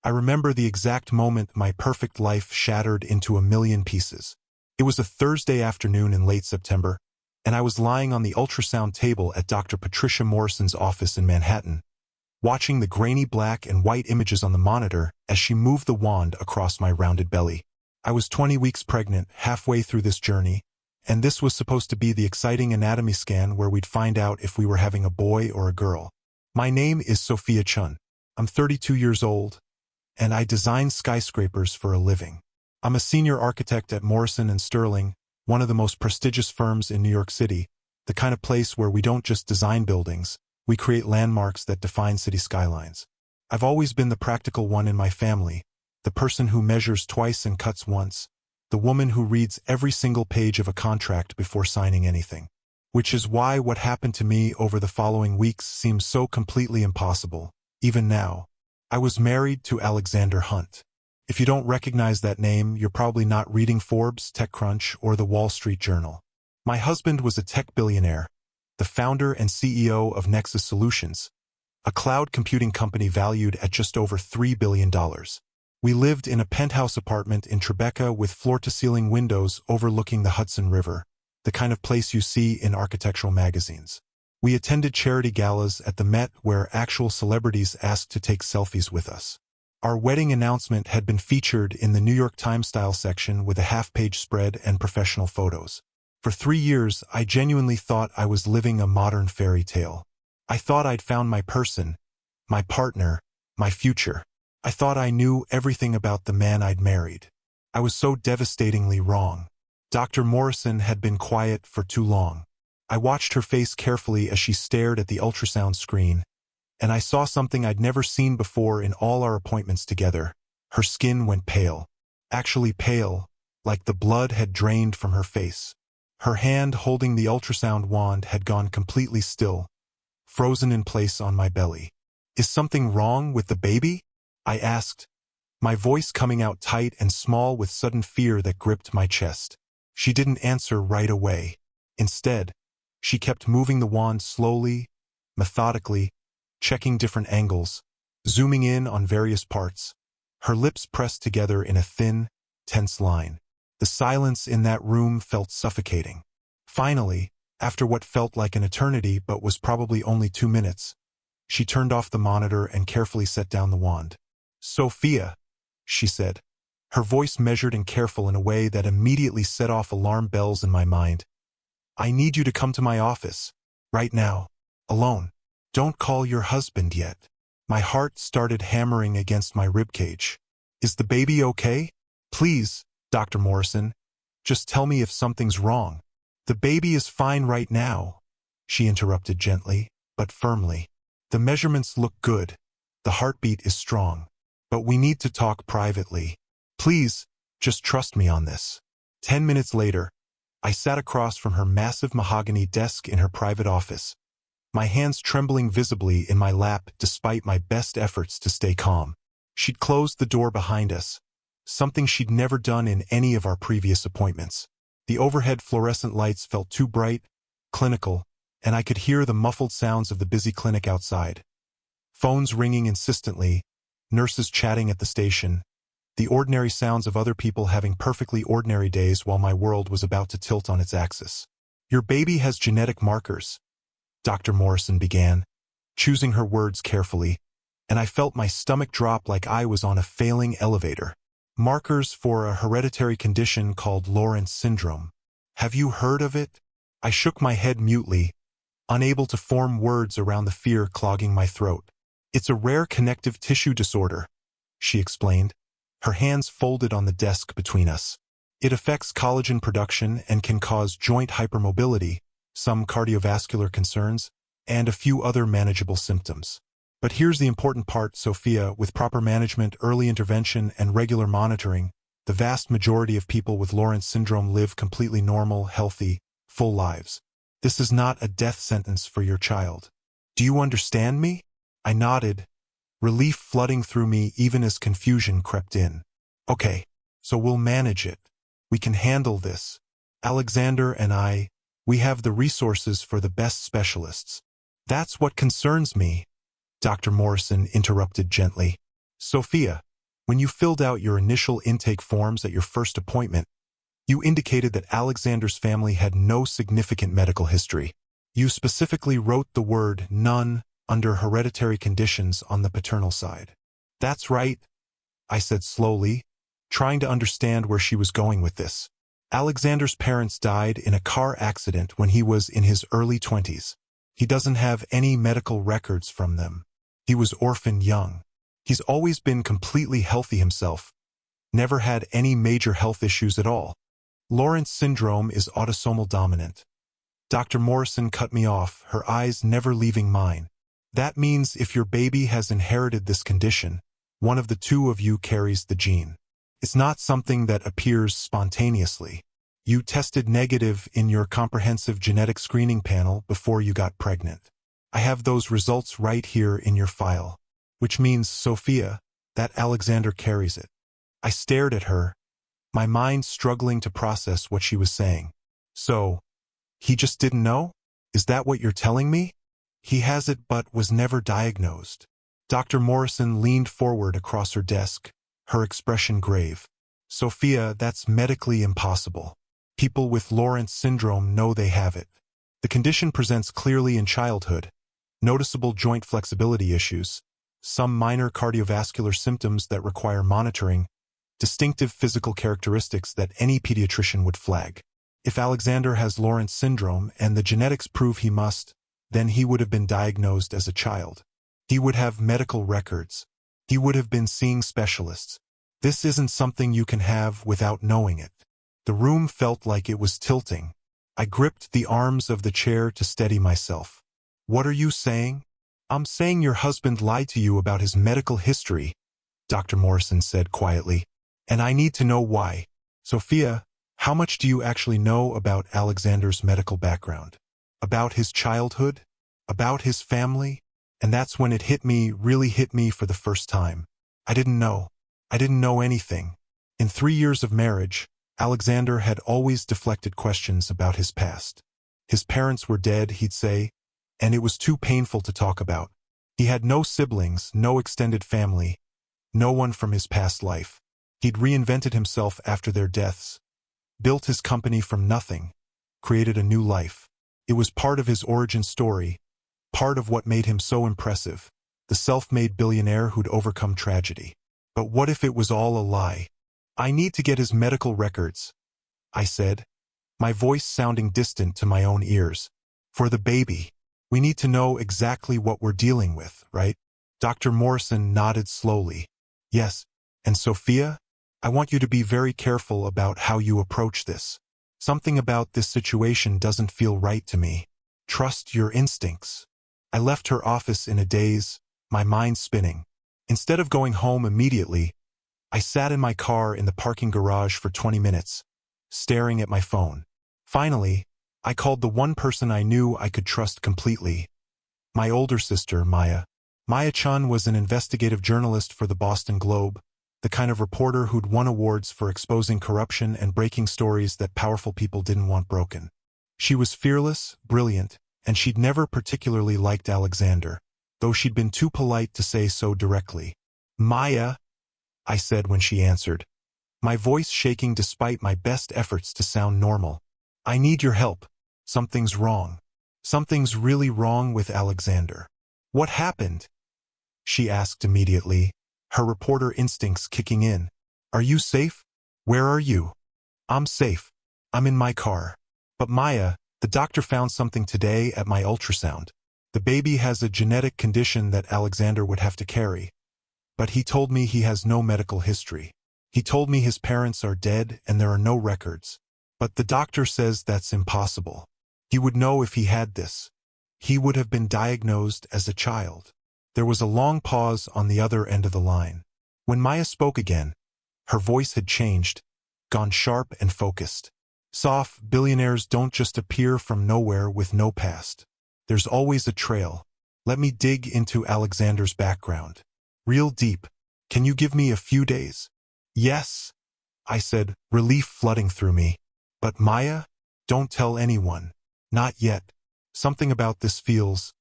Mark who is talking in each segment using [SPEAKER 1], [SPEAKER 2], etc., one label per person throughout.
[SPEAKER 1] I remember the exact moment my perfect life shattered into a million pieces. It was a Thursday afternoon in late September, and I was lying on the ultrasound table at Dr. Patricia Morrison's office in Manhattan, watching the grainy black and white images on the monitor as she moved the wand across my rounded belly. I was 20 weeks pregnant, halfway through this journey, and this was supposed to be the exciting anatomy scan where we'd find out if we were having a boy or a girl. My name is Sophia Chen. I'm 32 years old, and I design skyscrapers for a living. I'm a senior architect at Morrison & Sterling, one of the most prestigious firms in New York City, the kind of place where we don't just design buildings, we create landmarks that define city skylines. I've always been the practical one in my family, the person who measures twice and cuts once, the woman who reads every single page of a contract before signing anything. Which is why what happened to me over the following weeks seems so completely impossible, even now. I was married to Alexander Hunt. If you don't recognize that name, you're probably not reading Forbes, TechCrunch, or the Wall Street Journal. My husband was a tech billionaire, the founder and CEO of Nexus Solutions, a cloud computing company valued at just over $3 billion. We lived in a penthouse apartment in Tribeca with floor-to-ceiling windows overlooking the Hudson River, the kind of place you see in architectural magazines. We attended charity galas at the Met where actual celebrities asked to take selfies with us. Our wedding announcement had been featured in the New York Times style section with a half-page spread and professional photos. For 3 years, I genuinely thought I was living a modern fairy tale. I thought I'd found my person, my partner, my future. I thought I knew everything about the man I'd married. I was so devastatingly wrong. Dr. Morrison had been quiet for too long. I watched her face carefully as she stared at the ultrasound screen, and I saw something I'd never seen before in all our appointments together. Her skin went pale. Actually pale, like the blood had drained from her face. Her hand holding the ultrasound wand had gone completely still, frozen in place on my belly. "Is something wrong with the baby?" I asked, my voice coming out tight and small with sudden fear that gripped my chest. She didn't answer right away. Instead, she kept moving the wand slowly, methodically, checking different angles, zooming in on various parts. Her lips pressed together in a thin, tense line. The silence in that room felt suffocating. Finally, after what felt like an eternity but was probably only 2 minutes, she turned off the monitor and carefully set down the wand. "Sophia," she said, her voice measured and careful in a way that immediately set off alarm bells in my mind. "I need you to come to my office, right now, alone. Don't call your husband yet." My heart started hammering against my ribcage. "Is the baby okay? Please, Dr. Morrison, just tell me if something's wrong." "The baby is fine right now," she interrupted gently, but firmly. "The measurements look good. The heartbeat is strong. But we need to talk privately. Please, just trust me on this." 10 minutes later, I sat across from her massive mahogany desk in her private office, my hands trembling visibly in my lap despite my best efforts to stay calm. She'd closed the door behind us, something she'd never done in any of our previous appointments. The overhead fluorescent lights felt too bright, clinical, and I could hear the muffled sounds of the busy clinic outside. Phones ringing insistently, nurses chatting at the station, the ordinary sounds of other people having perfectly ordinary days while my world was about to tilt on its axis. "Your baby has genetic markers," Dr. Morrison began, choosing her words carefully, and I felt my stomach drop like I was on a failing elevator. "Markers for a hereditary condition called Lorentz syndrome. Have you heard of it?" I shook my head mutely, unable to form words around the fear clogging my throat. "It's a rare connective tissue disorder," she explained, her hands folded on the desk between us. "It affects collagen production and can cause joint hypermobility, some cardiovascular concerns, and a few other manageable symptoms. But here's the important part, Sophia, with proper management, early intervention, and regular monitoring, the vast majority of people with Lorentz syndrome live completely normal, healthy, full lives. This is not a death sentence for your child. Do you understand me?" I nodded, relief flooding through me even as confusion crept in. "Okay, so we'll manage it. We can handle this. Alexander and I, we have the resources for the best specialists." "That's what concerns me," Dr. Morrison interrupted gently. "Sophia, When you filled out your initial intake forms at your first appointment, you indicated that Alexander's family had no significant medical history. You specifically wrote the word none under hereditary conditions on the paternal side. That's right, I said slowly, trying to understand where she was going with this. Alexander's parents died in a car accident when he was in his early 20s. He doesn't have any medical records from them. He was orphaned young. He's always been completely healthy himself, never had any major health issues at all. Lawrence syndrome is autosomal dominant. Dr. Morrison cut me off, her eyes never leaving mine. That means if your baby has inherited this condition, one of the two of you carries the gene. It's not something that appears spontaneously. You tested negative in your comprehensive genetic screening panel before you got pregnant. I have those results right here in your file, which means, Sophia, that Alexander carries it. I stared at her, my mind struggling to process what she was saying. So, he just didn't know? Is that what you're telling me? He has it but was never diagnosed. Dr. Morrison leaned forward across her desk, her expression grave. Sophia, that's medically impossible. People with Lawrence syndrome know they have it. The condition presents clearly in childhood, noticeable joint flexibility issues, some minor cardiovascular symptoms that require monitoring, distinctive physical characteristics that any pediatrician would flag. If Alexander has Lawrence syndrome and the genetics prove he must, then he would have been diagnosed as a child. He would have medical records. He would have been seeing specialists. This isn't something you can have without knowing it. The room felt like it was tilting. I gripped the arms of the chair to steady myself. What are you saying? I'm saying your husband lied to you about his medical history, Dr. Morrison said quietly. And I need to know why. Sophia, how much do you actually know about Alexander's medical background? About his childhood? About his family? And that's when it really hit me for the first time. I didn't know. I didn't know anything. In 3 years of marriage, Alexander had always deflected questions about his past. His parents were dead, he'd say, and it was too painful to talk about. He had no siblings, no extended family, no one from his past life. He'd reinvented himself after their deaths, built his company from nothing, created a new life. It was part of his origin story, part of what made him so impressive, the self-made billionaire who'd overcome tragedy. But what if it was all a lie? I need to get his medical records, I said, my voice sounding distant to my own ears. For the baby. We need to know exactly what we're dealing with, right? Dr. Morrison nodded slowly. Yes, and Sophia, I want you to be very careful about how you approach this. Something about this situation doesn't feel right to me. Trust your instincts. I left her office in a daze, my mind spinning. Instead of going home immediately, I sat in my car in the parking garage for 20 minutes, staring at my phone. Finally, I called the one person I knew I could trust completely. My older sister, Maya. Maya Chen was an investigative journalist for the Boston Globe, the kind of reporter who'd won awards for exposing corruption and breaking stories that powerful people didn't want broken. She was fearless, brilliant, and she'd never particularly liked Alexander, though she'd been too polite to say so directly. Maya, I said when she answered, my voice shaking despite my best efforts to sound normal. I need your help. Something's wrong. Something's really wrong with Alexander. What happened? She asked immediately, her reporter instincts kicking in. Are you safe? Where are you? I'm safe. I'm in my car. But Maya, the doctor found something today at my ultrasound. The baby has a genetic condition that Alexander would have to carry. But he told me he has no medical history. He told me his parents are dead and there are no records. But the doctor says that's impossible. He would know if he had this. He would have been diagnosed as a child. There was a long pause on the other end of the line. When Maya spoke again, her voice had changed, gone sharp and focused. Soph, billionaires don't just appear from nowhere with no past. There's always a trail. Let me dig into Alexander's background. Real deep. Can you give me a few days? Yes, I said, relief flooding through me. But Maya, don't tell anyone. Not yet. Something about this feels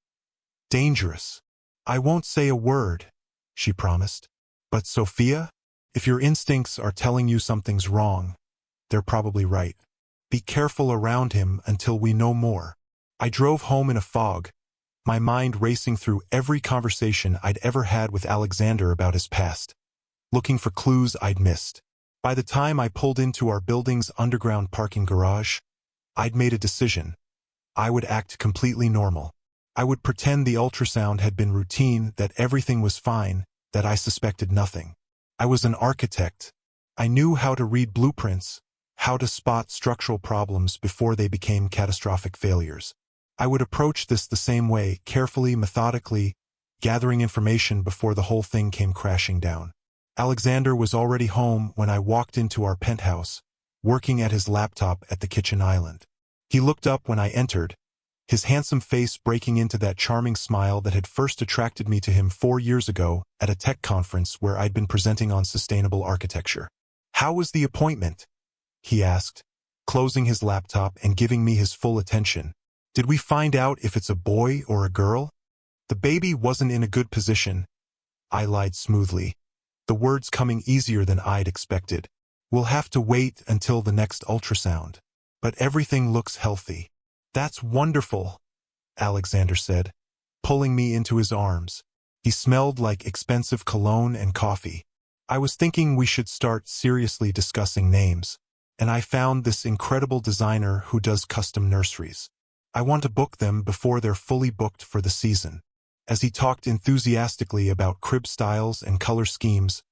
[SPEAKER 1] dangerous. I won't say a word, she promised. But Sophia? If your instincts are telling you something's wrong, they're probably right. Be careful around him until we know more. I drove home in a fog, my mind racing through every conversation I'd ever had with Alexander about his past, looking for clues I'd missed. By the time I pulled into our building's underground parking garage, I'd made a decision. I would act completely normal. I would pretend the ultrasound had been routine, that everything was fine, that I suspected nothing. I was an architect. I knew how to read blueprints, how to spot structural problems before they became catastrophic failures. I would approach this the same way, carefully, methodically, gathering information before the whole thing came crashing down. Alexander was already home when I walked into our penthouse, working at his laptop at the kitchen island. He looked up when I entered, his handsome face breaking into that charming smile that had first attracted me to him 4 years ago at a tech conference where I'd been presenting on sustainable architecture. "How was the appointment?" he asked, closing his laptop and giving me his full attention. "Did we find out if it's a boy or a girl?" "The baby wasn't in a good position," I lied smoothly, the words coming easier than I'd expected. "We'll have to wait until the next ultrasound. But everything looks healthy." "That's wonderful," Alexander said, pulling me into his arms. He smelled like expensive cologne and coffee. I was thinking we should start seriously discussing names, and I found this incredible designer who does custom nurseries. I want to book them before they're fully booked for the season. As he talked enthusiastically about crib styles and color schemes,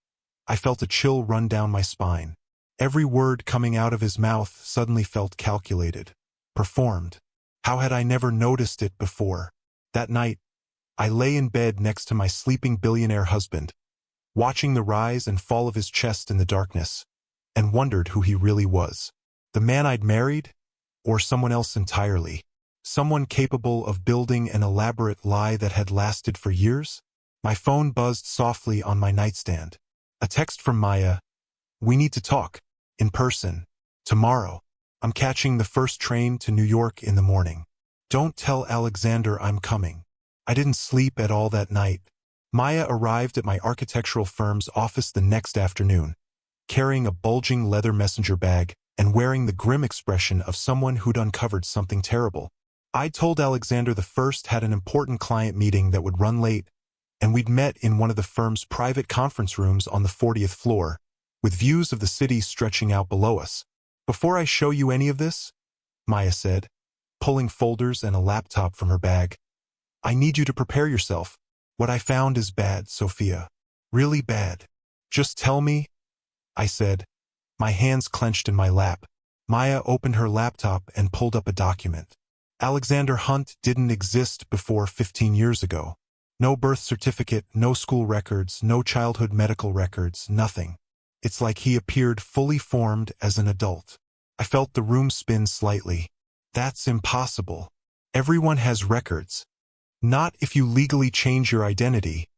[SPEAKER 1] I felt a chill run down my spine. Every word coming out of his mouth suddenly felt calculated, performed. How had I never noticed it before? That night, I lay in bed next to my sleeping billionaire husband, watching the rise and fall of his chest in the darkness, and wondered who he really was. The man I'd married, or someone else entirely? Someone capable of building an elaborate lie that had lasted for years? My phone buzzed softly on my nightstand. A text from Maya. "We need to talk. In person. Tomorrow. I'm catching the first train to New York in the morning. Don't tell Alexander I'm coming." I didn't sleep at all that night. Maya arrived at my architectural firm's office the next afternoon, carrying a bulging leather messenger bag and wearing the grim expression of someone who'd uncovered something terrible. I'd told Alexander the first had an important client meeting that would run late, and we'd met in one of the firm's private conference rooms on the 40th floor, with views of the city stretching out below us. "Before I show you any of this," Maya said, pulling folders and a laptop from her bag, "I need you to prepare yourself. What I found is bad, Sophia. Really bad. Just tell me," I said, my hands clenched in my lap. Maya opened her laptop and pulled up a document. Alexander Hunt didn't exist before 15 years ago. No birth certificate, no school records, no childhood medical records, nothing. It's like he appeared fully formed as an adult. I felt the room spin slightly. "That's impossible. Everyone has records." "Not if you legally change your identity,"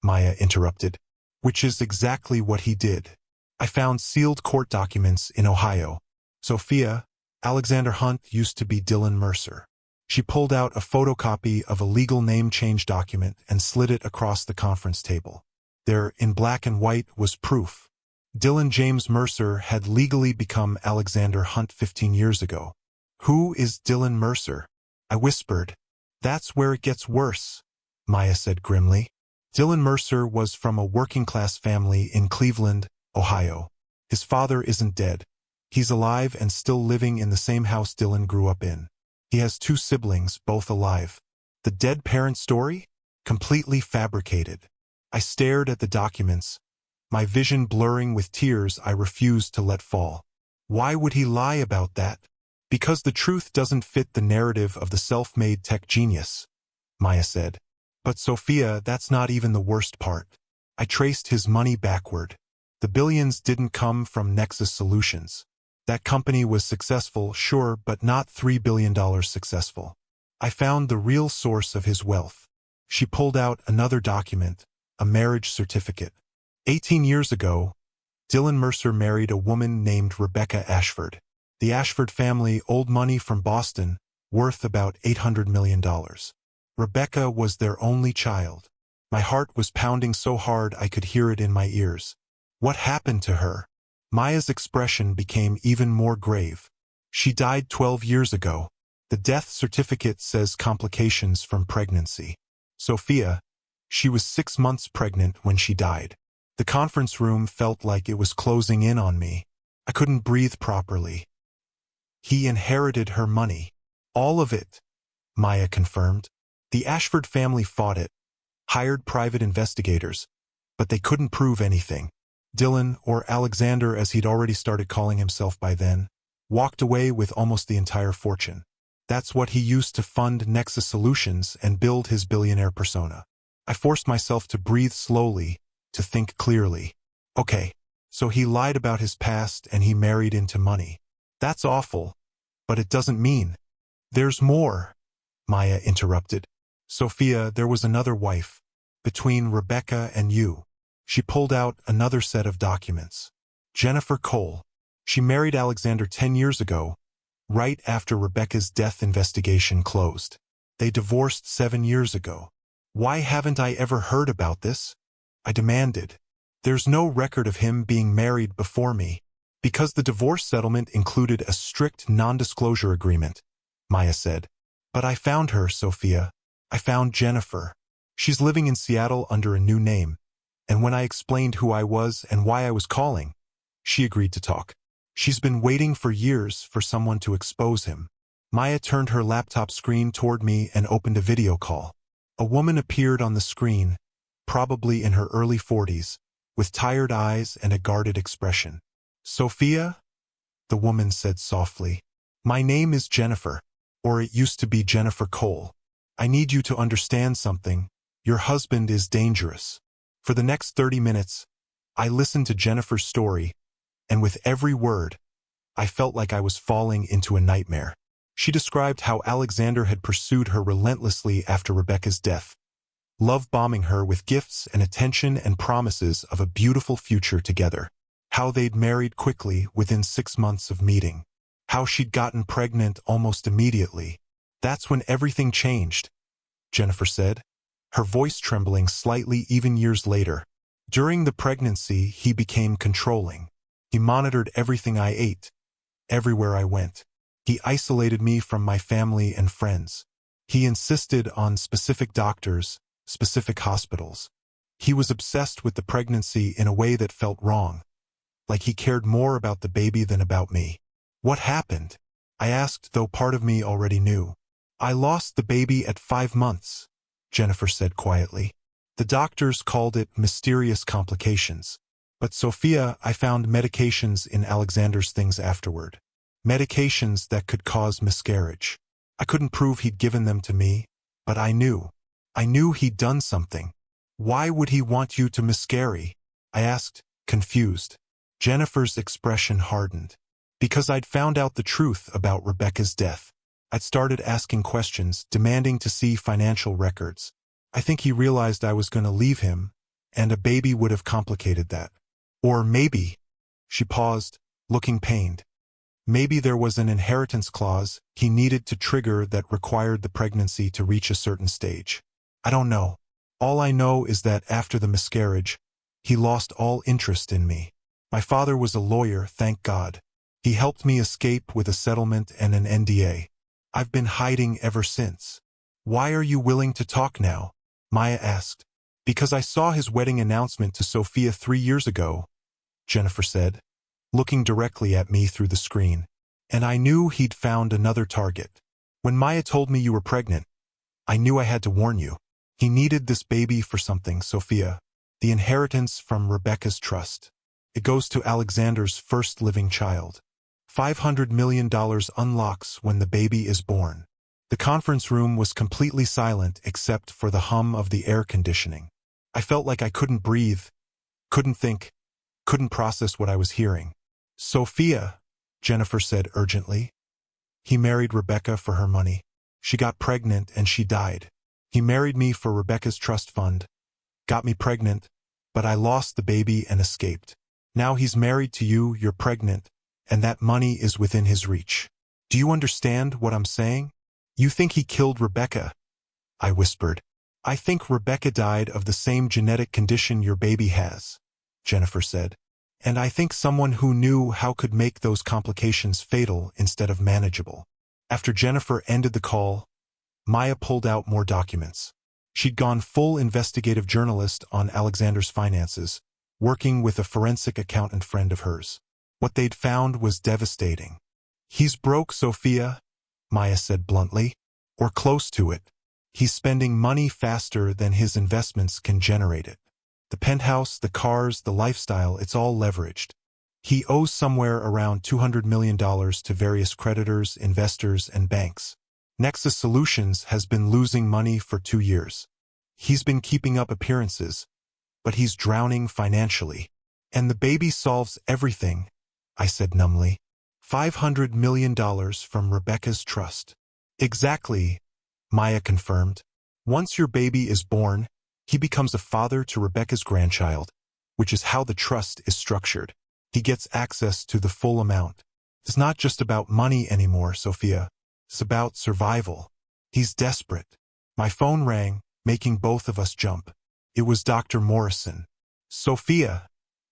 [SPEAKER 1] Maya interrupted, "which is exactly what he did. I found sealed court documents in Ohio. Sophia, Alexander Hunt used to be Dylan Mercer." She pulled out a photocopy of a legal name change document and slid it across the conference table. There, in black and white, was proof. Dylan James Mercer had legally become Alexander Hunt 15 years ago. "Who is Dylan Mercer?" I whispered. "That's where it gets worse," Maya said grimly. Dylan Mercer was from a working-class family in Cleveland, Ohio. His father isn't dead. He's alive and still living in the same house Dylan grew up in. He has 2 siblings, both alive. The dead parent story? Completely fabricated. I stared at the documents, my vision blurring with tears I refused to let fall. Why would he lie about that? Because the truth doesn't fit the narrative of the self-made tech genius, Maya said. But Sophia, that's not even the worst part. I traced his money backward. The billions didn't come from Nexus Solutions. That company was successful, sure, but not $3 billion successful. I found the real source of his wealth. She pulled out another document, a marriage certificate. 18 years ago, Dylan Mercer married a woman named Rebecca Ashford. The Ashford family owed money from Boston, worth about $800 million. Rebecca was their only child. My heart was pounding so hard I could hear it in my ears. What happened to her? Maya's expression became even more grave. She died 12 years ago. The death certificate says complications from pregnancy. Sophia, she was 6 months pregnant when she died. The conference room felt like it was closing in on me. I couldn't breathe properly. He inherited her money. All of it, Maya confirmed. The Ashford family fought it, hired private investigators, but they couldn't prove anything. Dylan, or Alexander as he'd already started calling himself by then, walked away with almost the entire fortune. That's what he used to fund Nexus Solutions and build his billionaire persona. I forced myself to breathe slowly, to think clearly. Okay, so he lied about his past and he married into money. That's awful, but it doesn't mean. There's more, Maya interrupted. Sophia, there was another wife, between Rebecca and you. She pulled out another set of documents. Jennifer Cole. She married Alexander 10 years ago, right after Rebecca's death investigation closed. They divorced 7 years ago. Why haven't I ever heard about this? I demanded. There's no record of him being married before me. Because the divorce settlement included a strict non-disclosure agreement, Maya said. But I found her, Sophia. I found Jennifer. She's living in Seattle under a new name. And when I explained who I was and why I was calling, she agreed to talk. She's been waiting for years for someone to expose him. Maya turned her laptop screen toward me and opened a video call. A woman appeared on the screen, probably in her early 40s, with tired eyes and a guarded expression. Sophia? The woman said softly. My name is Jennifer, or it used to be Jennifer Cole. I need you to understand something. Your husband is dangerous. For the next 30 minutes, I listened to Jennifer's story, and with every word, I felt like I was falling into a nightmare. She described how Alexander had pursued her relentlessly after Rebecca's death, love-bombing her with gifts and attention and promises of a beautiful future together. How they'd married quickly within 6 months of meeting. How she'd gotten pregnant almost immediately. That's when everything changed, Jennifer said, her voice trembling slightly even years later. During the pregnancy, he became controlling. He monitored everything I ate, everywhere I went. He isolated me from my family and friends. He insisted on specific doctors, specific hospitals. He was obsessed with the pregnancy in a way that felt wrong, like he cared more about the baby than about me. What happened? I asked, though part of me already knew. I lost the baby at 5 months, Jennifer said quietly. The doctors called it mysterious complications. But Sophia, I found medications in Alexander's things afterward. Medications that could cause miscarriage. I couldn't prove he'd given them to me, but I knew. I knew he'd done something. Why would he want you to miscarry? I asked, confused. Jennifer's expression hardened. Because I'd found out the truth about Rebecca's death. I'd started asking questions, demanding to see financial records. I think he realized I was going to leave him, and a baby would have complicated that. Or maybe, she paused, looking pained. Maybe there was an inheritance clause he needed to trigger that required the pregnancy to reach a certain stage. I don't know. All I know is that after the miscarriage, he lost all interest in me. My father was a lawyer, thank God. He helped me escape with a settlement and an NDA. I've been hiding ever since. Why are you willing to talk now? Maya asked. Because I saw his wedding announcement to Sophia 3 years ago, Jennifer said, looking directly at me through the screen. And I knew he'd found another target. When Maya told me you were pregnant, I knew I had to warn you. He needed this baby for something, Sophia. The inheritance from Rebecca's trust. It goes to Alexander's first living child. $500 million unlocks when the baby is born. The conference room was completely silent except for the hum of the air conditioning. I felt like I couldn't breathe, couldn't think, couldn't process what I was hearing. Sophia, Jennifer said urgently. He married Rebecca for her money. She got pregnant and she died. He married me for Rebecca's trust fund, got me pregnant, but I lost the baby and escaped. Now he's married to you, you're pregnant, and that money is within his reach. Do you understand what I'm saying? You think he killed Rebecca? I whispered. I think Rebecca died of the same genetic condition your baby has, Jennifer said. And I think someone who knew how could make those complications fatal instead of manageable. After Jennifer ended the call, Maya pulled out more documents. She'd gone full investigative journalist on Alexander's finances, working with a forensic accountant friend of hers. What they'd found was devastating. "He's broke, Sophia," Maya said bluntly, "or close to it. He's spending money faster than his investments can generate it. The penthouse, the cars, the lifestyle, it's all leveraged. He owes somewhere around $200 million to various creditors, investors, and banks. Nexus Solutions has been losing money for 2 years. He's been keeping up appearances, but he's drowning financially. And the baby solves everything," I said numbly. $500 million from Rebecca's trust. "Exactly," Maya confirmed. "Once your baby is born, he becomes a father to Rebecca's grandchild, which is how the trust is structured. He gets access to the full amount. It's not just about money anymore, Sophia. It's about survival. He's desperate." My phone rang, making both of us jump. It was Dr. Morrison. "Sophia,"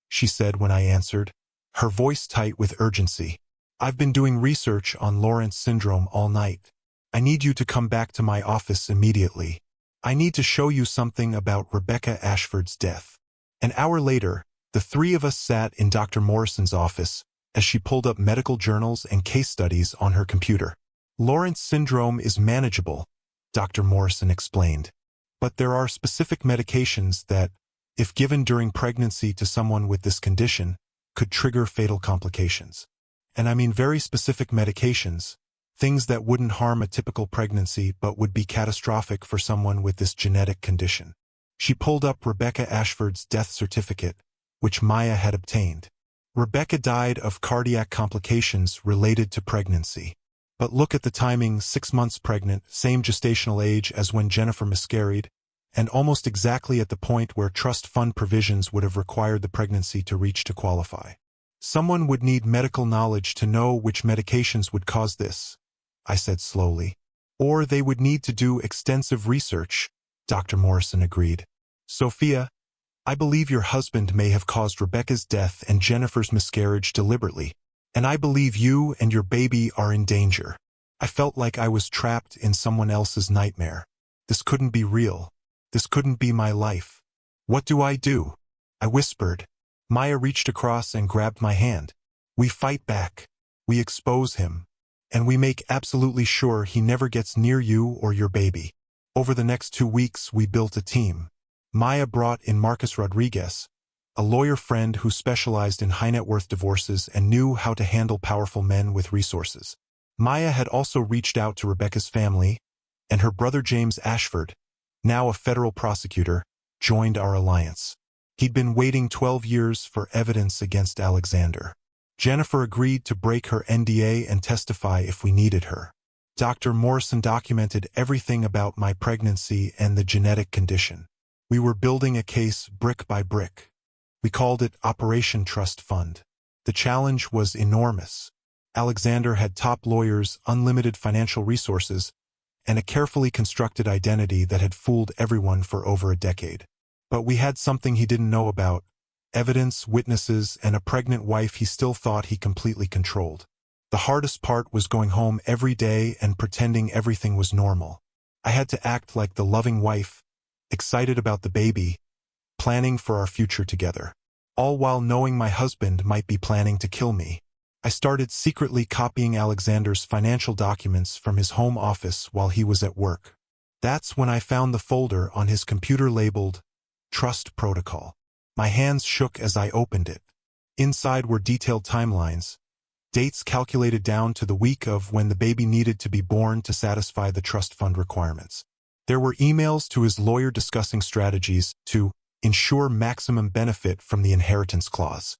[SPEAKER 1] she said when I answered, her voice tight with urgency. "I've been doing research on Lawrence syndrome all night. I need you to come back to my office immediately. I need to show you something about Rebecca Ashford's death." An hour later, the three of us sat in Dr. Morrison's office as she pulled up medical journals and case studies on her computer. "Lawrence syndrome is manageable," Dr. Morrison explained. "But there are specific medications that, if given during pregnancy to someone with this condition, could trigger fatal complications. And I mean very specific medications, things that wouldn't harm a typical pregnancy but would be catastrophic for someone with this genetic condition." She pulled up Rebecca Ashford's death certificate, which Maya had obtained. Rebecca died of cardiac complications related to pregnancy. But look at the timing: 6 months pregnant, same gestational age as when Jennifer miscarried, and almost exactly at the point where trust fund provisions would have required the pregnancy to reach to qualify. "Someone would need medical knowledge to know which medications would cause this," I said slowly. "Or they would need to do extensive research," Dr. Morrison agreed. "Sophia, I believe your husband may have caused Rebecca's death and Jennifer's miscarriage deliberately, and I believe you and your baby are in danger." I felt like I was trapped in someone else's nightmare. This couldn't be real. This couldn't be my life. "What do?" I whispered. Maya reached across and grabbed my hand. "We fight back. We expose him. And we make absolutely sure he never gets near you or your baby." Over the next 2 weeks, we built a team. Maya brought in Marcus Rodriguez, a lawyer friend who specialized in high-net-worth divorces and knew how to handle powerful men with resources. Maya had also reached out to Rebecca's family, and her brother James Ashford, now a federal prosecutor, joined our alliance. He'd been waiting 12 years for evidence against Alexander. Jennifer agreed to break her NDA and testify if we needed her. Dr. Morrison documented everything about my pregnancy and the genetic condition. We were building a case brick by brick. We called it Operation Trust Fund. The challenge was enormous. Alexander had top lawyers, unlimited financial resources, and a carefully constructed identity that had fooled everyone for over a decade. But we had something he didn't know about: evidence, witnesses, and a pregnant wife he still thought he completely controlled. The hardest part was going home every day and pretending everything was normal. I had to act like the loving wife, excited about the baby, planning for our future together, all while knowing my husband might be planning to kill me. I started secretly copying Alexander's financial documents from his home office while he was at work. That's when I found the folder on his computer labeled Trust Protocol. My hands shook as I opened it. Inside were detailed timelines, dates calculated down to the week of when the baby needed to be born to satisfy the trust fund requirements. There were emails to his lawyer discussing strategies to ensure maximum benefit from the inheritance clause.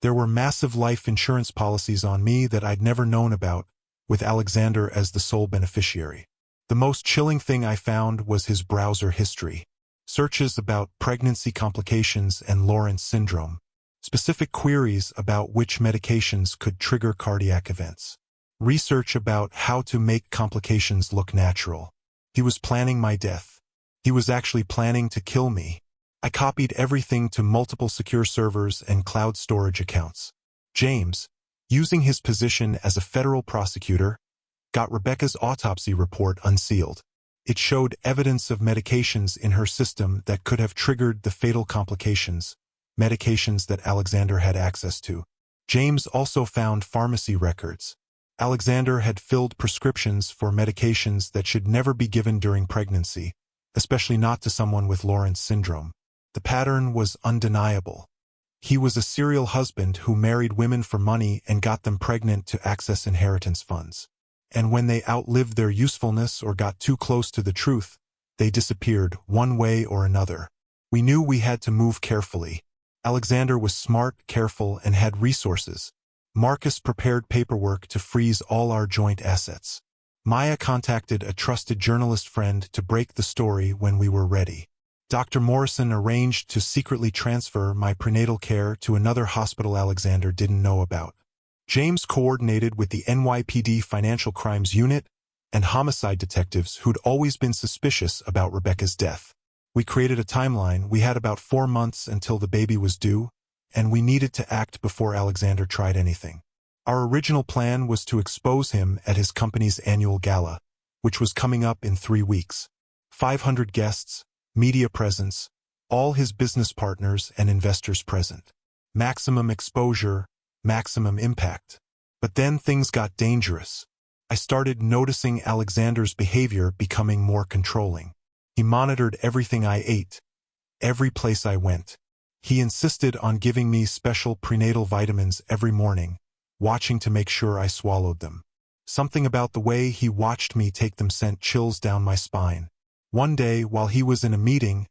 [SPEAKER 1] There were massive life insurance policies on me that I'd never known about, with Alexander as the sole beneficiary. The most chilling thing I found was his browser history. Searches about pregnancy complications and Lawrence syndrome. Specific queries about which medications could trigger cardiac events. Research about how to make complications look natural. He was planning my death. He was actually planning to kill me. I copied everything to multiple secure servers and cloud storage accounts. James, using his position as a federal prosecutor, got Rebecca's autopsy report unsealed. It showed evidence of medications in her system that could have triggered the fatal complications, medications that Alexander had access to. James also found pharmacy records. Alexander had filled prescriptions for medications that should never be given during pregnancy, especially not to someone with Lawrence syndrome. The pattern was undeniable. He was a serial husband who married women for money and got them pregnant to access inheritance funds. And when they outlived their usefulness or got too close to the truth, they disappeared one way or another. We knew we had to move carefully. Alexander was smart, careful, and had resources. Marcus prepared paperwork to freeze all our joint assets. Maya contacted a trusted journalist friend to break the story when we were ready. Dr. Morrison arranged to secretly transfer my prenatal care to another hospital Alexander didn't know about. James coordinated with the NYPD Financial Crimes Unit and homicide detectives who'd always been suspicious about Rebecca's death. We created a timeline. We had about 4 months until the baby was due, and we needed to act before Alexander tried anything. Our original plan was to expose him at his company's annual gala, which was coming up in 3 weeks. 500 guests, media presence, all his business partners and investors present. Maximum exposure, maximum impact. But then things got dangerous. I started noticing Alexander's behavior becoming more controlling. He monitored everything I ate, every place I went. He insisted on giving me special prenatal vitamins every morning, watching to make sure I swallowed them. Something about the way he watched me take them sent chills down my spine. One day, while he was in a meeting,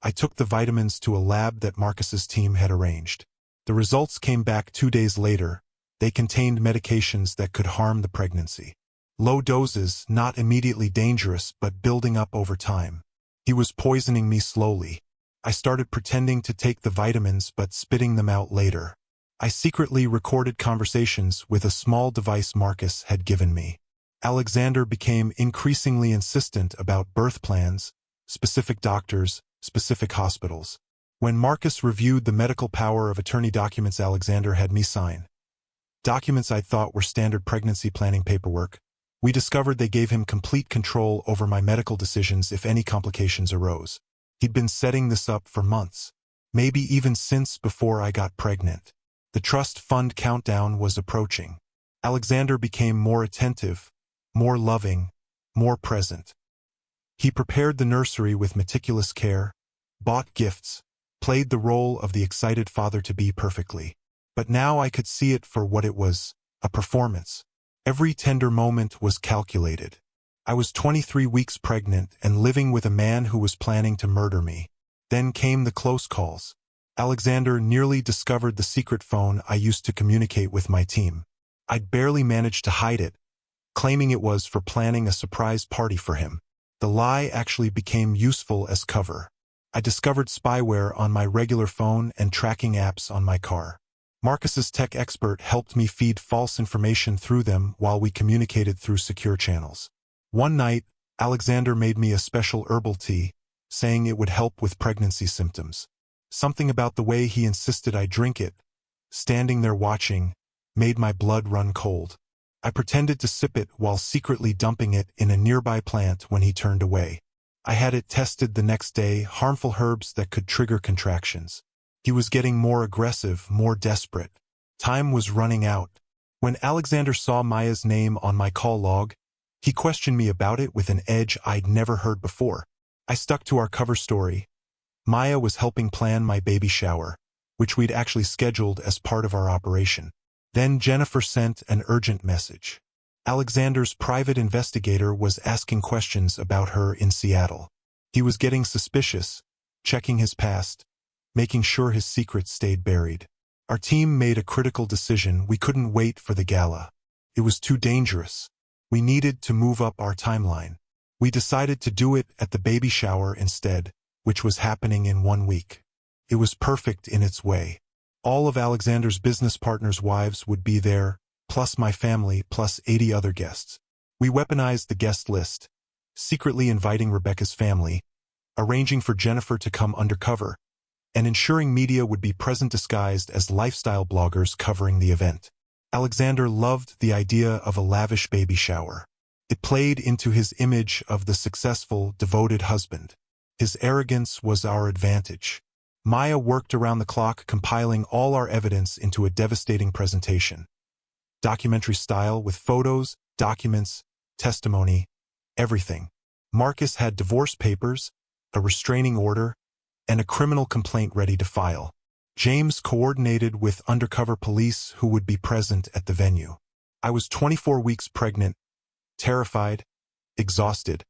[SPEAKER 1] I took the vitamins to a lab that Marcus's team had arranged. The results came back 2 days later. They contained medications that could harm the pregnancy. Low doses, not immediately dangerous, but building up over time. He was poisoning me slowly. I started pretending to take the vitamins but spitting them out later. I secretly recorded conversations with a small device Marcus had given me. Alexander became increasingly insistent about birth plans, specific doctors, specific hospitals. When Marcus reviewed the medical power of attorney documents Alexander had me sign, documents I thought were standard pregnancy planning paperwork, we discovered they gave him complete control over my medical decisions if any complications arose. He'd been setting this up for months, maybe even since before I got pregnant. The trust fund countdown was approaching. Alexander became more attentive, more loving, more present. He prepared the nursery with meticulous care, bought gifts, played the role of the excited father-to-be perfectly. But now I could see it for what it was, a performance. Every tender moment was calculated. I was 23 weeks pregnant and living with a man who was planning to murder me. Then came the close calls. Alexander nearly discovered the secret phone I used to communicate with my team. I'd barely managed to hide it, claiming it was for planning a surprise party for him. The lie actually became useful as cover. I discovered spyware on my regular phone and tracking apps on my car. Marcus's tech expert helped me feed false information through them while we communicated through secure channels. One night, Alexander made me a special herbal tea, saying it would help with pregnancy symptoms. Something about the way he insisted I drink it, standing there watching, made my blood run cold. I pretended to sip it while secretly dumping it in a nearby plant when he turned away. I had it tested the next day, harmful herbs that could trigger contractions. He was getting more aggressive, more desperate. Time was running out. When Alexander saw Maya's name on my call log, he questioned me about it with an edge I'd never heard before. I stuck to our cover story. Maya was helping plan my baby shower, which we'd actually scheduled as part of our operation. Then Jennifer sent an urgent message. Alexander's private investigator was asking questions about her in Seattle. He was getting suspicious, checking his past, making sure his secrets stayed buried. Our team made a critical decision. We couldn't wait for the gala. It was too dangerous. We needed to move up our timeline. We decided to do it at the baby shower instead, which was happening in 1 week. It was perfect in its way. All of Alexander's business partners' wives would be there, plus my family, plus 80 other guests. We weaponized the guest list, secretly inviting Rebecca's family, arranging for Jennifer to come undercover, and ensuring media would be present disguised as lifestyle bloggers covering the event. Alexander loved the idea of a lavish baby shower. It played into his image of the successful, devoted husband. His arrogance was our advantage. Maya worked around the clock, compiling all our evidence into a devastating presentation. Documentary style with photos, documents, testimony, everything. Marcus had divorce papers, a restraining order, and a criminal complaint ready to file. James coordinated with undercover police who would be present at the venue. I was 24 weeks pregnant, terrified, exhausted,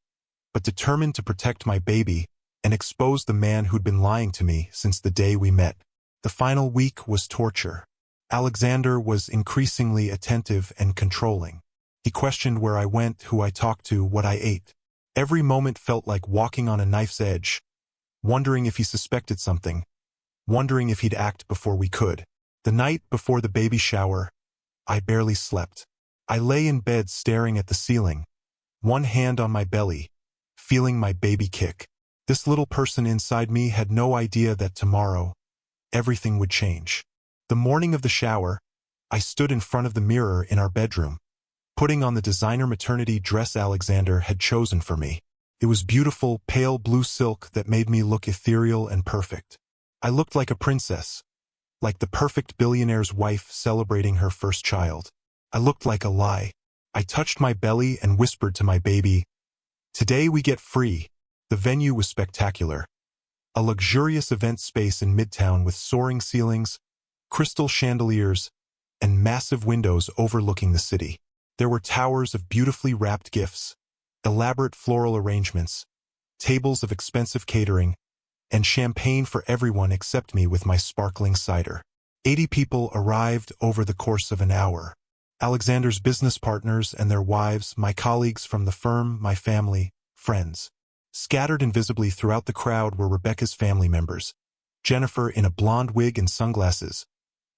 [SPEAKER 1] but determined to protect my baby and expose the man who'd been lying to me since the day we met. The final week was torture. Alexander was increasingly attentive and controlling. He questioned where I went, who I talked to, what I ate. Every moment felt like walking on a knife's edge, wondering if he suspected something, wondering if he'd act before we could. The night before the baby shower, I barely slept. I lay in bed staring at the ceiling, one hand on my belly, feeling my baby kick. This little person inside me had no idea that tomorrow, everything would change. The morning of the shower, I stood in front of the mirror in our bedroom, putting on the designer maternity dress Alexander had chosen for me. It was beautiful, pale blue silk that made me look ethereal and perfect. I looked like a princess, like the perfect billionaire's wife celebrating her first child. I looked like a lie. I touched my belly and whispered to my baby, "Today we get free." The venue was spectacular. A luxurious event space in Midtown with soaring ceilings, crystal chandeliers, and massive windows overlooking the city. There were towers of beautifully wrapped gifts, elaborate floral arrangements, tables of expensive catering, and champagne for everyone except me with my sparkling cider. 80 people arrived over the course of an hour. Alexander's business partners and their wives, my colleagues from the firm, my family, friends. Scattered invisibly throughout the crowd were Rebecca's family members, Jennifer in a blonde wig and sunglasses,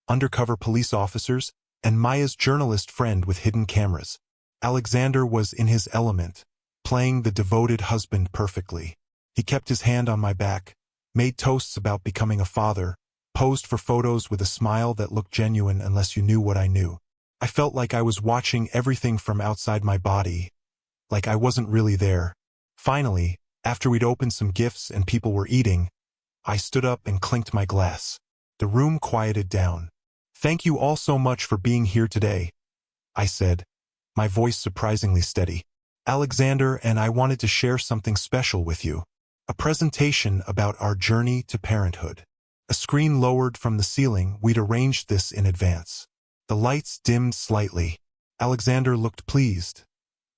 [SPEAKER 1] undercover police officers, and Maya's journalist friend with hidden cameras. Alexander was in his element, playing the devoted husband perfectly. He kept his hand on my back, made toasts about becoming a father, posed for photos with a smile that looked genuine unless you knew what I knew. I felt like I was watching everything from outside my body, like I wasn't really there. Finally, after we'd opened some gifts and people were eating, I stood up and clinked my glass. The room quieted down. "Thank you all so much for being here today," I said, my voice surprisingly steady. "Alexander and I wanted to share something special with you. A presentation about our journey to parenthood." A screen lowered from the ceiling. We'd arranged this in advance. The lights dimmed slightly. Alexander looked pleased,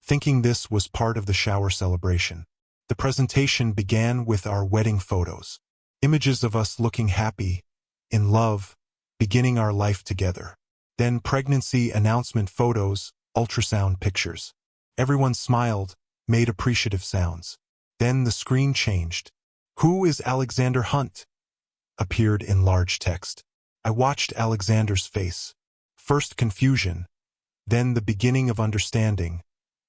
[SPEAKER 1] thinking this was part of the shower celebration. The presentation began with our wedding photos. Images of us looking happy, in love, beginning our life together. Then pregnancy announcement photos, ultrasound pictures. Everyone smiled, made appreciative sounds. Then the screen changed. "Who is Alexander Hunt?" appeared in large text. I watched Alexander's face. First confusion, then the beginning of understanding,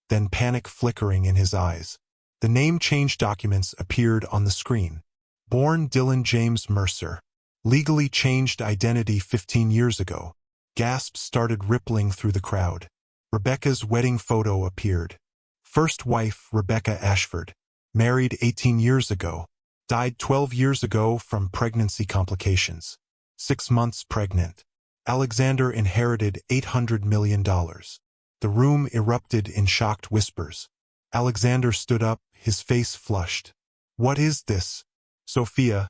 [SPEAKER 1] then panic flickering in his eyes. The name change documents appeared on the screen. Born Dylan James Mercer. Legally changed identity 15 years ago. Gasps started rippling through the crowd. Rebecca's wedding photo appeared. First wife Rebecca Ashford. Married 18 years ago. Died 12 years ago from pregnancy complications. 6 months pregnant. Alexander inherited $800 million. The room erupted in shocked whispers. Alexander stood up, his face flushed. "What is this? Sophia,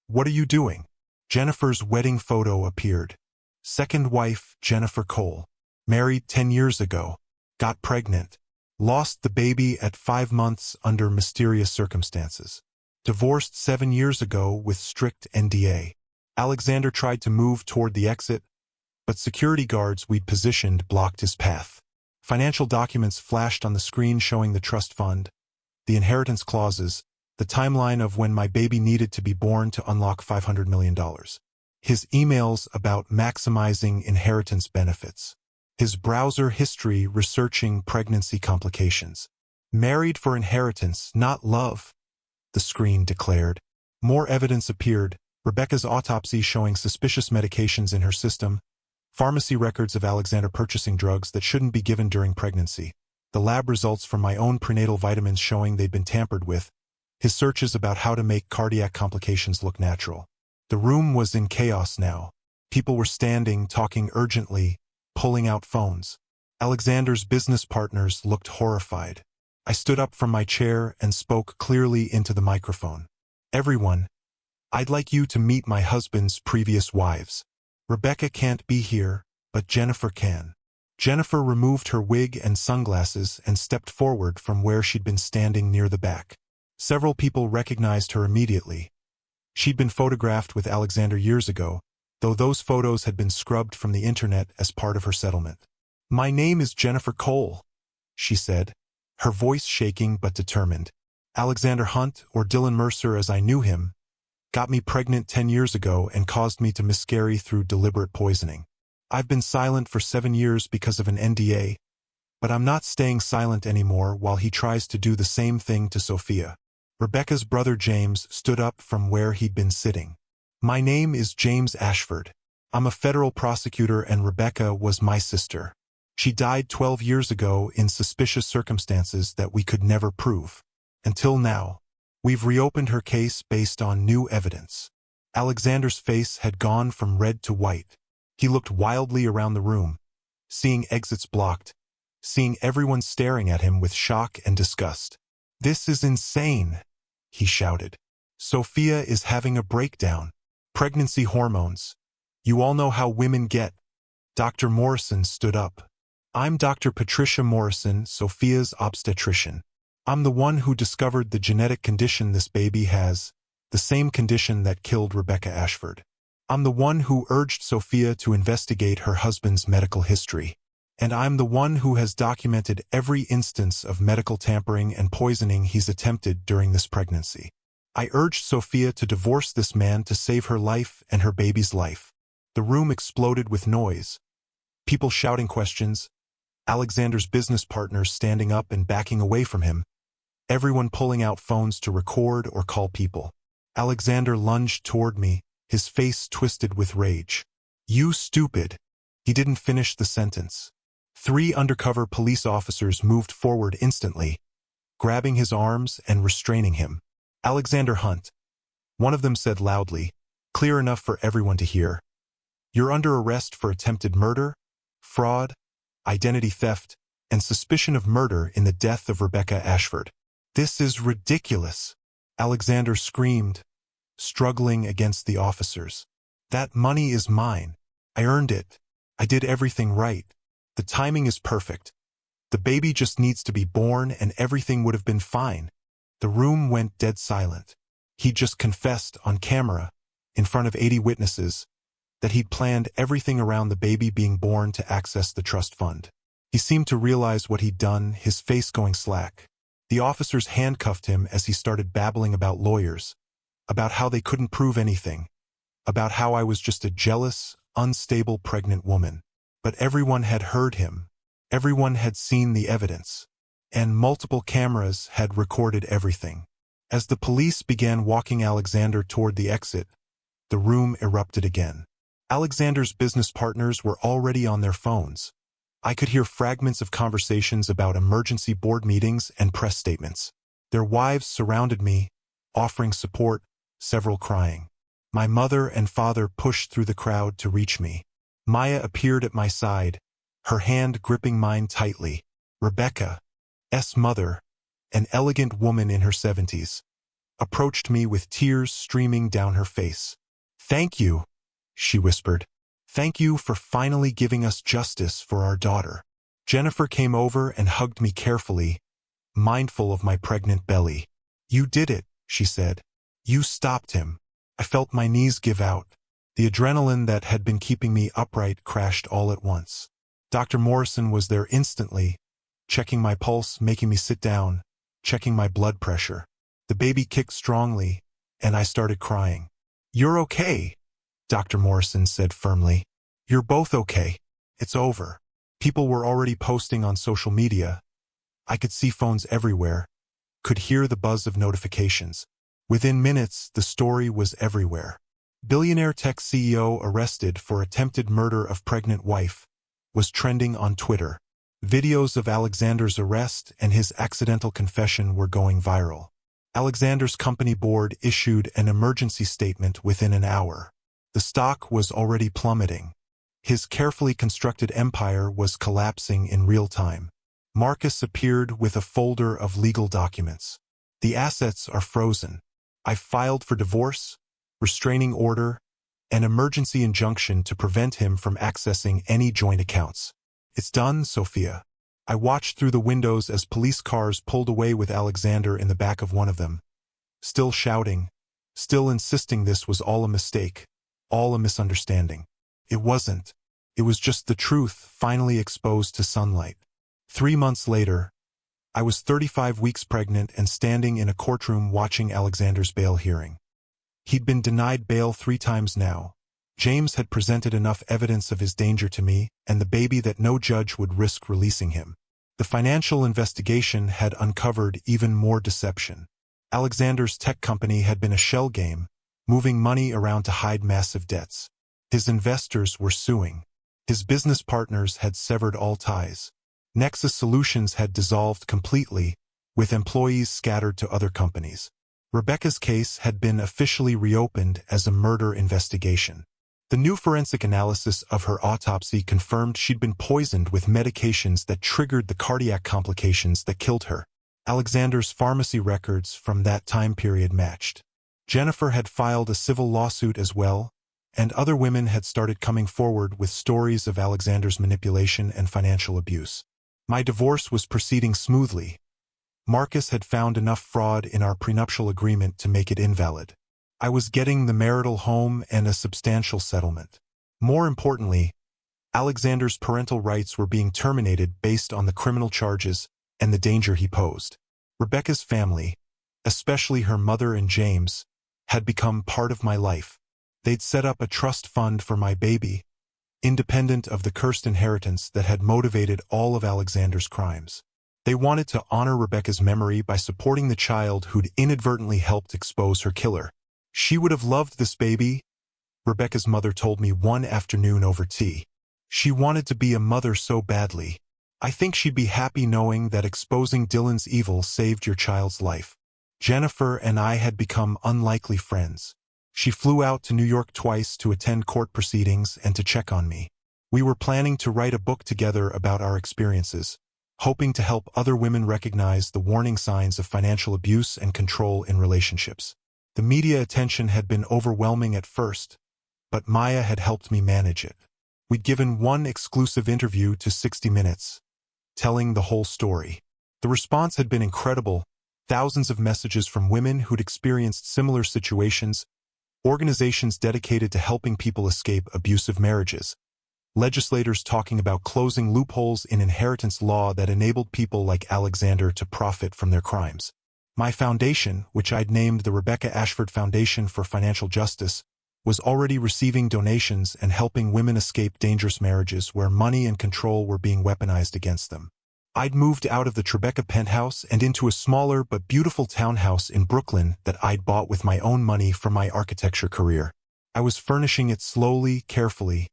[SPEAKER 1] what are you doing?" Jennifer's wedding photo appeared. Second wife, Jennifer Cole. Married 10 years ago. Got pregnant. Lost the baby at 5 months under mysterious circumstances. Divorced 7 years ago with strict NDA. Alexander tried to move toward the exit, but security guards we'd positioned blocked his path. Financial documents flashed on the screen showing the trust fund, the inheritance clauses, the timeline of when my baby needed to be born to unlock $500 million. His emails about maximizing inheritance benefits. His browser history researching pregnancy complications. "Married for inheritance, not love," the screen declared. More evidence appeared, Rebecca's autopsy showing suspicious medications in her system, pharmacy records of Alexander purchasing drugs that shouldn't be given during pregnancy, the lab results from my own prenatal vitamins showing they'd been tampered with, his searches about how to make cardiac complications look natural. The room was in chaos now. People were standing, talking urgently, pulling out phones. Alexander's business partners looked horrified. I stood up from my chair and spoke clearly into the microphone. Everyone, I'd like you to meet my husband's previous wives. Rebecca can't be here, but Jennifer can. Jennifer removed her wig and sunglasses and stepped forward from where she'd been standing near the back. Several people recognized her immediately. She'd been photographed with Alexander years ago, though those photos had been scrubbed from the internet as part of her settlement. "My name is Jennifer Cole," she said, her voice shaking but determined. "Alexander Hunt, or Dylan Mercer as I knew him, got me pregnant 10 years ago and caused me to miscarry through deliberate poisoning. I've been silent for 7 years because of an NDA, but I'm not staying silent anymore while he tries to do the same thing to Sophia." Rebecca's brother James stood up from where he'd been sitting. "My name is James Ashford. I'm a federal prosecutor and Rebecca was my sister. She died 12 years ago in suspicious circumstances that we could never prove. Until now. We've reopened her case based on new evidence." Alexander's face had gone from red to white. He looked wildly around the room, seeing exits blocked, seeing everyone staring at him with shock and disgust. "This is insane," he shouted. "Sophia is having a breakdown. Pregnancy hormones. You all know how women get." Dr. Morrison stood up. "I'm Dr. Patricia Morrison, Sophia's obstetrician. I'm the one who discovered the genetic condition this baby has, the same condition that killed Rebecca Ashford. I'm the one who urged Sophia to investigate her husband's medical history. And I'm the one who has documented every instance of medical tampering and poisoning he's attempted during this pregnancy. I urged Sophia to divorce this man to save her life and her baby's life." The room exploded with noise. People shouting questions, Alexander's business partners standing up and backing away from him, everyone pulling out phones to record or call people. Alexander lunged toward me, his face twisted with rage. "You stupid." He didn't finish the sentence. 3 undercover police officers moved forward instantly, grabbing his arms and restraining him. "Alexander Hunt," one of them said loudly, clear enough for everyone to hear, "you're under arrest for attempted murder, fraud, identity theft, and suspicion of murder in the death of Rebecca Ashford." "This is ridiculous," Alexander screamed, struggling against the officers. "That money is mine. I earned it. I did everything right. The timing is perfect. The baby just needs to be born and everything would have been fine." The room went dead silent. He just confessed on camera, in front of 80 witnesses, that he'd planned everything around the baby being born to access the trust fund. He seemed to realize what he'd done, his face going slack. The officers handcuffed him as he started babbling about lawyers, about how they couldn't prove anything, about how I was just a jealous, unstable pregnant woman. But everyone had heard him. Everyone had seen the evidence. And multiple cameras had recorded everything. As the police began walking Alexander toward the exit, the room erupted again. Alexander's business partners were already on their phones. I could hear fragments of conversations about emergency board meetings and press statements. Their wives surrounded me, offering support, several crying. My mother and father pushed through the crowd to reach me. Maya appeared at my side, her hand gripping mine tightly. Rebecca's mother, an elegant woman in her 70s, approached me with tears streaming down her face. "Thank you," she whispered. "Thank you for finally giving us justice for our daughter." Jennifer came over and hugged me carefully, mindful of my pregnant belly. "You did it," she said. "You stopped him." I felt my knees give out. The adrenaline that had been keeping me upright crashed all at once. Dr. Morrison was there instantly, checking my pulse, making me sit down, checking my blood pressure. The baby kicked strongly, and I started crying. "You're okay," Dr. Morrison said firmly. "You're both okay. It's over." People were already posting on social media. I could see phones everywhere, could hear the buzz of notifications. Within minutes, the story was everywhere. Billionaire tech CEO arrested for attempted murder of pregnant wife was trending on Twitter. Videos of Alexander's arrest and his accidental confession were going viral. Alexander's company board issued an emergency statement within an hour. The stock was already plummeting. His carefully constructed empire was collapsing in real time. Marcus appeared with a folder of legal documents. The assets are frozen. I filed for divorce, restraining order, and emergency injunction to prevent him from accessing any joint accounts. It's done, Sophia. I watched through the windows as police cars pulled away with Alexander in the back of one of them. Still shouting, still insisting this was all a mistake, all a misunderstanding. It wasn't. It was just the truth finally exposed to sunlight. 3 months later, I was 35 weeks pregnant and standing in a courtroom watching Alexander's bail hearing. He'd been denied bail 3 times now. James had presented enough evidence of his danger to me and the baby that no judge would risk releasing him. The financial investigation had uncovered even more deception. Alexander's tech company had been a shell game, moving money around to hide massive debts. His investors were suing. His business partners had severed all ties. Nexus Solutions had dissolved completely, with employees scattered to other companies. Rebecca's case had been officially reopened as a murder investigation. The new forensic analysis of her autopsy confirmed she'd been poisoned with medications that triggered the cardiac complications that killed her. Alexander's pharmacy records from that time period matched. Jennifer had filed a civil lawsuit as well, and other women had started coming forward with stories of Alexander's manipulation and financial abuse. My divorce was proceeding smoothly. Marcus had found enough fraud in our prenuptial agreement to make it invalid. I was getting the marital home and a substantial settlement. More importantly, Alexander's parental rights were being terminated based on the criminal charges and the danger he posed. Rebecca's family, especially her mother and James, had become part of my life. They'd set up a trust fund for my baby, independent of the cursed inheritance that had motivated all of Alexander's crimes. They wanted to honor Rebecca's memory by supporting the child who'd inadvertently helped expose her killer. She would have loved this baby, Rebecca's mother told me one afternoon over tea. She wanted to be a mother so badly. I think she'd be happy knowing that exposing Dylan's evil saved your child's life. Jennifer and I had become unlikely friends. She flew out to New York twice to attend court proceedings and to check on me. We were planning to write a book together about our experiences, hoping to help other women recognize the warning signs of financial abuse and control in relationships. The media attention had been overwhelming at first, but Maya had helped me manage it. We'd given one exclusive interview to 60 Minutes, telling the whole story. The response had been incredible, thousands of messages from women who'd experienced similar situations, organizations dedicated to helping people escape abusive marriages, legislators talking about closing loopholes in inheritance law that enabled people like Alexander to profit from their crimes. My foundation, which I'd named the Rebecca Ashford Foundation for Financial Justice, was already receiving donations and helping women escape dangerous marriages where money and control were being weaponized against them. I'd moved out of the Tribeca penthouse and into a smaller but beautiful townhouse in Brooklyn that I'd bought with my own money from my architecture career. I was furnishing it slowly, carefully,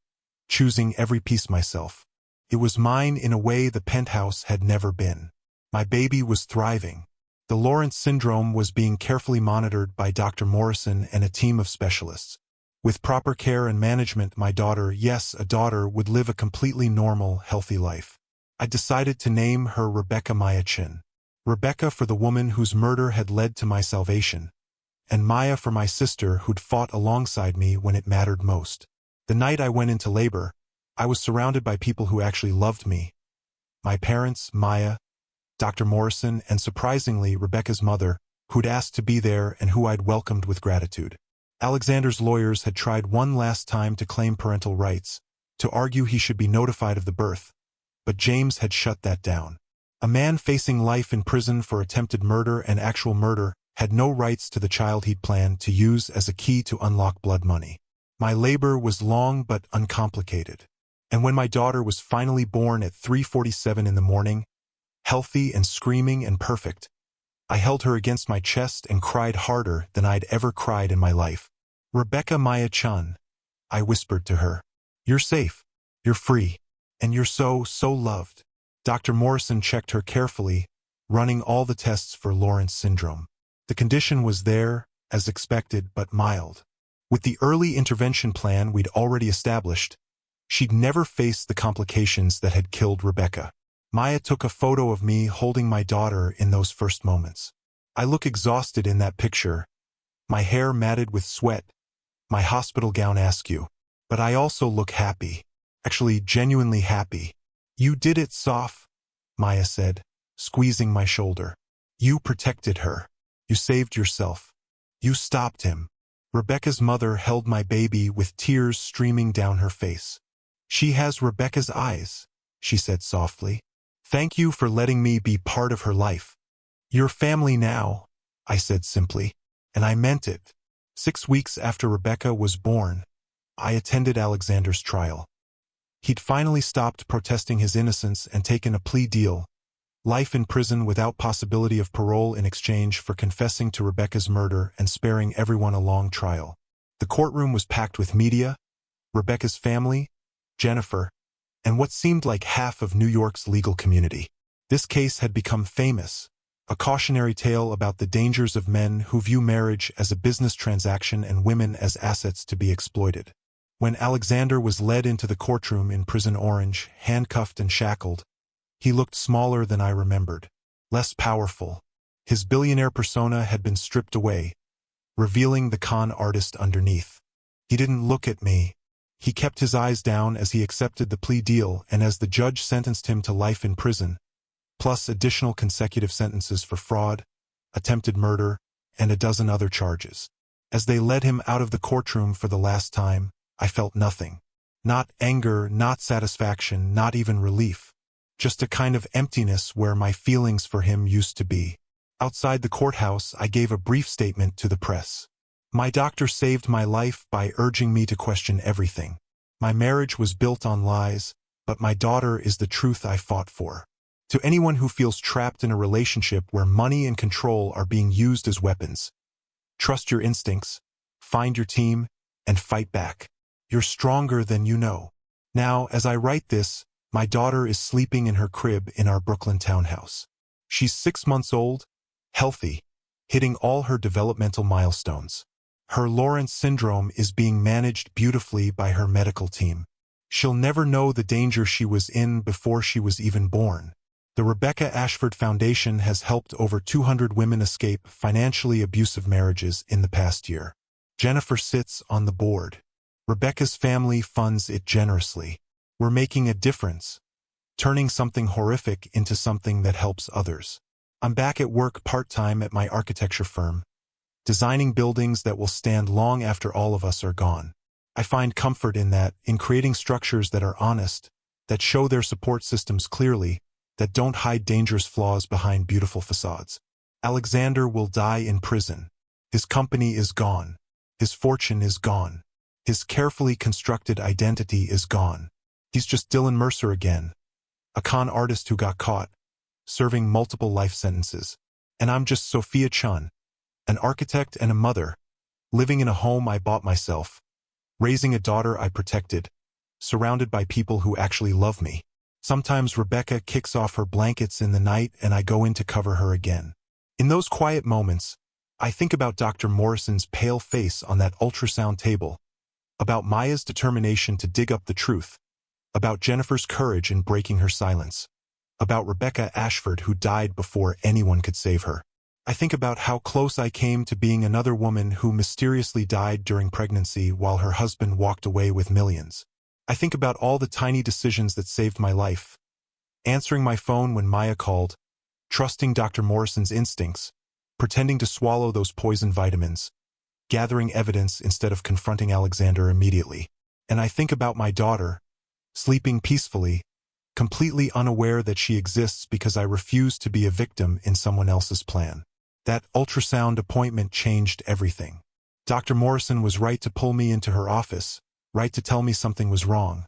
[SPEAKER 1] choosing every piece myself. It was mine in a way the penthouse had never been. My baby was thriving. The Lawrence syndrome was being carefully monitored by Dr. Morrison and a team of specialists. With proper care and management, my daughter, yes, a daughter, would live a completely normal, healthy life. I decided to name her Rebecca Maya Chen. Rebecca for the woman whose murder had led to my salvation, and Maya for my sister who'd fought alongside me when it mattered most. The night I went into labor, I was surrounded by people who actually loved me. My parents, Maya, Dr. Morrison, and surprisingly, Rebecca's mother, who'd asked to be there and who I'd welcomed with gratitude. Alexander's lawyers had tried one last time to claim parental rights, to argue he should be notified of the birth, but James had shut that down. A man facing life in prison for attempted murder and actual murder had no rights to the child he'd planned to use as a key to unlock blood money. My labor was long but uncomplicated, and when my daughter was finally born at 3:47 in the morning, healthy and screaming and perfect, I held her against my chest and cried harder than I'd ever cried in my life. Rebecca Maya Chun, I whispered to her. You're safe. You're free. And you're so, so loved. Dr. Morrison checked her carefully, running all the tests for Lawrence syndrome. The condition was there, as expected, but mild. With the early intervention plan we'd already established, she'd never faced the complications that had killed Rebecca. Maya took a photo of me holding my daughter in those first moments. I look exhausted in that picture, my hair matted with sweat, my hospital gown askew. But I also look happy. Actually, genuinely happy. You did it, Soph, Maya said, squeezing my shoulder. You protected her. You saved yourself. You stopped him. Rebecca's mother held my baby with tears streaming down her face. She has Rebecca's eyes, she said softly. Thank you for letting me be part of her life. Your family now, I said simply. And I meant it. 6 weeks after Rebecca was born, I attended Alexander's trial. He'd finally stopped protesting his innocence and taken a plea deal. Life in prison without possibility of parole in exchange for confessing to Rebecca's murder and sparing everyone a long trial. The courtroom was packed with media, Rebecca's family, Jennifer, and what seemed like half of New York's legal community. This case had become famous, a cautionary tale about the dangers of men who view marriage as a business transaction and women as assets to be exploited. When Alexander was led into the courtroom in Prison Orange, handcuffed and shackled, he looked smaller than I remembered, less powerful. His billionaire persona had been stripped away, revealing the con artist underneath. He didn't look at me. He kept his eyes down as he accepted the plea deal and as the judge sentenced him to life in prison, plus additional consecutive sentences for fraud, attempted murder, and a dozen other charges. As they led him out of the courtroom for the last time, I felt nothing. Not anger, not satisfaction, not even relief. Just a kind of emptiness where my feelings for him used to be. Outside the courthouse, I gave a brief statement to the press. My doctor saved my life by urging me to question everything. My marriage was built on lies, but my daughter is the truth I fought for. To anyone who feels trapped in a relationship where money and control are being used as weapons, trust your instincts, find your team, and fight back. You're stronger than you know. Now, as I write this, my daughter is sleeping in her crib in our Brooklyn townhouse. She's 6 months old, healthy, hitting all her developmental milestones. Her Lawrence syndrome is being managed beautifully by her medical team. She'll never know the danger she was in before she was even born. The Rebecca Ashford Foundation has helped over 200 women escape financially abusive marriages in the past year. Jennifer sits on the board. Rebecca's family funds it generously. We're making a difference, turning something horrific into something that helps others. I'm back at work part-time at my architecture firm, designing buildings that will stand long after all of us are gone. I find comfort in that, in creating structures that are honest, that show their support systems clearly, that don't hide dangerous flaws behind beautiful facades. Alexander will die in prison. His company is gone. His fortune is gone. His carefully constructed identity is gone. He's just Dylan Mercer again, a con artist who got caught, serving multiple life sentences. And I'm just Sophia Chen, an architect and a mother, living in a home I bought myself, raising a daughter I protected, surrounded by people who actually love me. Sometimes Rebecca kicks off her blankets in the night and I go in to cover her again. In those quiet moments, I think about Dr. Morrison's pale face on that ultrasound table, about Maya's determination to dig up the truth, about Jennifer's courage in breaking her silence, about Rebecca Ashford who died before anyone could save her. I think about how close I came to being another woman who mysteriously died during pregnancy while her husband walked away with millions. I think about all the tiny decisions that saved my life. Answering my phone when Maya called, trusting Dr. Morrison's instincts, pretending to swallow those poison vitamins, gathering evidence instead of confronting Alexander immediately. And I think about my daughter, sleeping peacefully, completely unaware that she exists because I refuse to be a victim in someone else's plan. That ultrasound appointment changed everything. Dr. Morrison was right to pull me into her office, right to tell me something was wrong,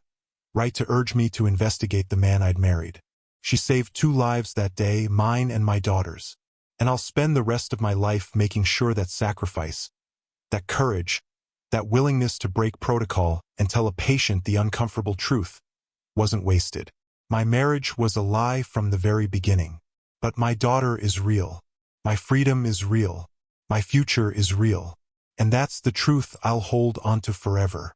[SPEAKER 1] right to urge me to investigate the man I'd married. She saved 2 lives that day, mine and my daughter's. And I'll spend the rest of my life making sure that sacrifice, that courage, That willingness to break protocol and tell a patient the uncomfortable truth wasn't wasted. My marriage was a lie from the very beginning. But my daughter is real. My freedom is real. My future is real. And that's the truth I'll hold onto forever.